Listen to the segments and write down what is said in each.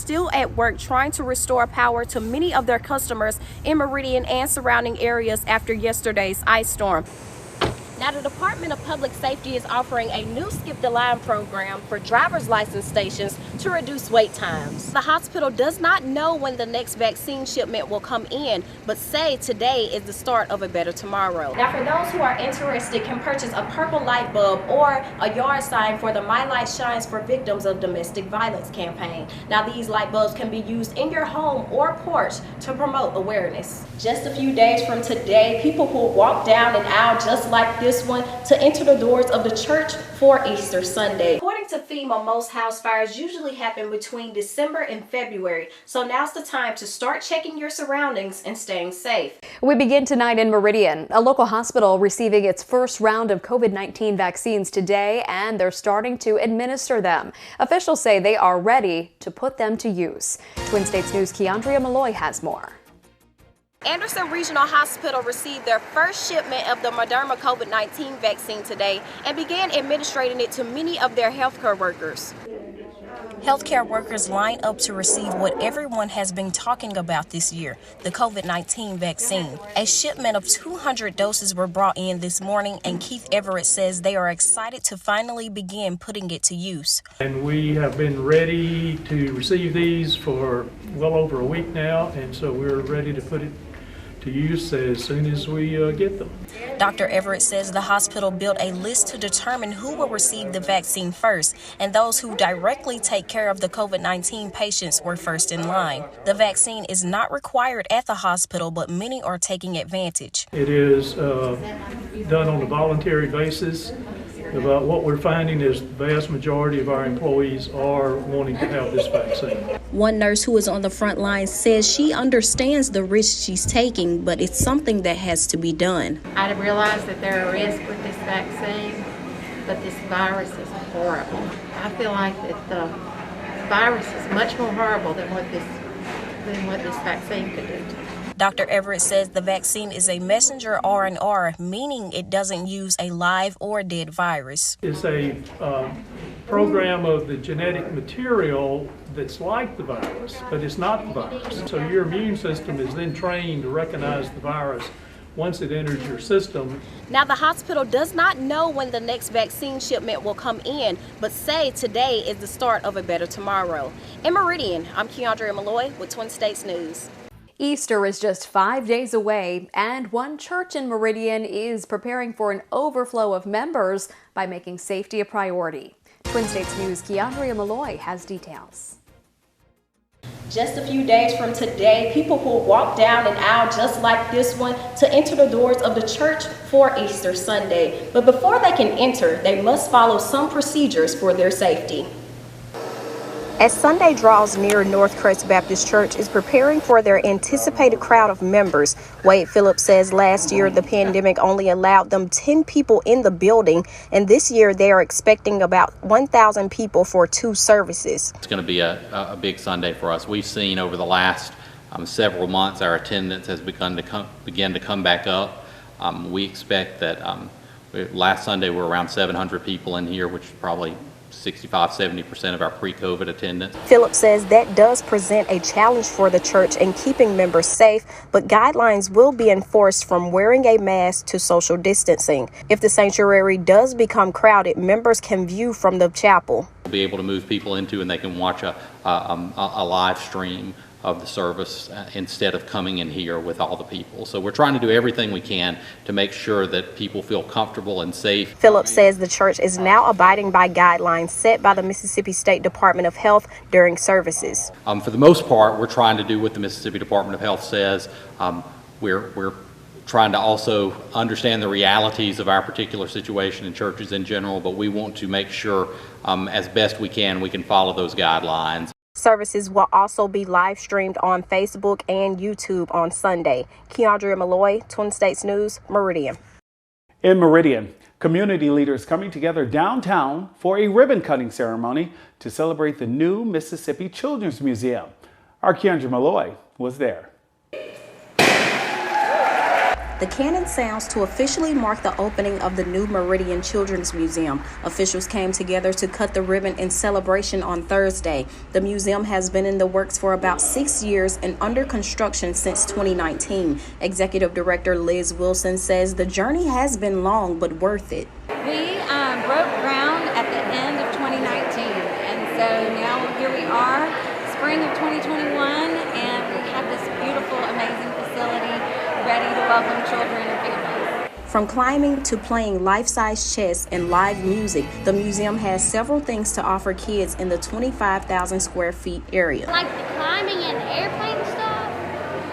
still at work trying to restore power to many of their customers in Meridian and surrounding areas after yesterday's ice storm. Now, the Department of Public Safety is offering a new Skip the Line program for driver's license stations to reduce wait times. The hospital does not know when the next vaccine shipment will come in, but say today is the start of a better tomorrow. Now, for those who are interested, can purchase a purple light bulb or a yard sign for the My Light Shines for Victims of Domestic Violence campaign. Now, these light bulbs can be used in your home or porch to promote awareness. Just a few days from today, people will walk down an aisle just like this one to enter the doors of the church for Easter Sunday. According to FEMA, most house fires usually happen between December and February, so now's the time to start checking your surroundings and staying safe. We begin tonight in Meridian, a local hospital receiving its first round of COVID-19 vaccines today, and they're starting to administer them. Officials say they are ready to put them to use. Twin States News' Keandria Malloy has more. Anderson Regional Hospital received their first shipment of the Moderna COVID-19 vaccine today and began administering it to many of their healthcare workers. Healthcare workers line up to receive what everyone has been talking about this year, the COVID-19 vaccine. A shipment of 200 doses were brought in this morning, and Keith Everett says they are excited to finally begin putting it to use. And we have been ready to receive these for well over a week now, and so we're ready to put it to use as soon as we get them. Dr. Everett says the hospital built a list to determine who will receive the vaccine first, and those who directly take care of the COVID-19 patients were first in line. The vaccine is not required at the hospital, but many are taking advantage. It is done on a voluntary basis. About what we're finding is the vast majority of our employees are wanting to have this vaccine. One nurse who is on the front line says she understands the risk she's taking, but it's something that has to be done. I realize that there are risks with this vaccine, but this virus is horrible. I feel like that the virus is much more horrible than what this vaccine could do. Dr. Everett says the vaccine is a messenger RNR, meaning it doesn't use a live or dead virus. It's a program of the genetic material that's like the virus, but it's not the virus. So your immune system is then trained to recognize the virus once it enters your system. Now, the hospital does not know when the next vaccine shipment will come in, but say today is the start of a better tomorrow. In Meridian, I'm Keandria Malloy with Twin States News. Easter is just 5 days away, and one church in Meridian is preparing for an overflow of members by making safety a priority. Twin States News' Keandria Malloy has details. Just a few days from today, people will walk down an aisle just like this one to enter the doors of the church for Easter Sunday. But before they can enter, they must follow some procedures for their safety. As Sunday draws near, Northcrest Baptist Church is preparing for their anticipated crowd of members. Wade Phillips says last year the pandemic only allowed them 10 people in the building, and this year they are expecting about 1,000 people for 2 services. It's going to be a big Sunday for us. We've seen over the last several months our attendance has begun to come back up. We expect that last Sunday we were around 700 people in here, which is probably 65–70% of our pre-COVID attendance. Phillips says that does present a challenge for the church in keeping members safe, but guidelines will be enforced from wearing a mask to social distancing. If the sanctuary does become crowded, members can view from the chapel. We'll be able to move people into, and they can watch a live stream of the service instead of coming in here with all the people. So we're trying to do everything we can to make sure that people feel comfortable and safe. Phillips says the church is now abiding by guidelines set by the Mississippi State Department of Health during services. For the most part, we're trying to do what the Mississippi Department of Health says. We're trying to also understand the realities of our particular situation in churches in general, but we want to make sure as best we can follow those guidelines. Services will also be live streamed on Facebook and YouTube on Sunday. Keandria Malloy, Twin States News, Meridian. In Meridian, community leaders coming together downtown for a ribbon cutting ceremony to celebrate the new Mississippi Children's Museum. Our Keandria Malloy was there. the cannon sounds to officially mark the opening of the new Meridian Children's Museum. Officials came together to cut the ribbon in celebration on Thursday. The museum has been in the works for about 6 years and under construction since 2019. Executive Director Liz Wilson says the journey has been long but worth it. We broke ground at the end of 2019, and so now here we are, spring of 2021, and we have this beautiful, amazing facility ready to welcome children and families. From climbing to playing life-size chess and live music, the museum has several things to offer kids in the 25,000 square feet area. Like the climbing and airplane stuff,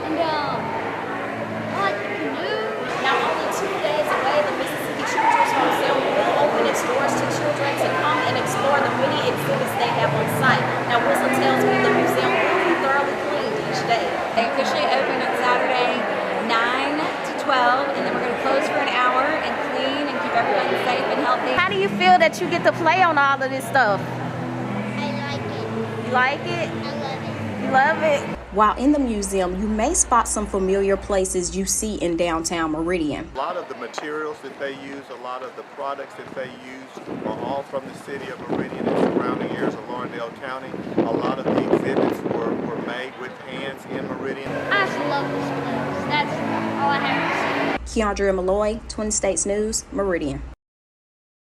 and I like the canoe. Now, only 2 days away, the Mississippi Children's Museum will open its doors to children to come and explore the many exhibits they have on site. Now, Wilson tells me the museum will be thoroughly cleaned each day. They officially open on Saturday, 9 to 12, and then we're going to close for an hour and clean and keep everyone safe and healthy. How do you feel that you get to play on all of this stuff? I like it. You like it? I love it. You love it? While in the museum, you may spot some familiar places you see in downtown Meridian. A lot of the materials that they use, a lot of the products that they use are all from the city of Meridian and surrounding areas of Lauderdale County. A lot of the exhibits were made with hands in Meridian. I just love this place. That's all I have to say. Keandria Malloy, Twin States News, Meridian.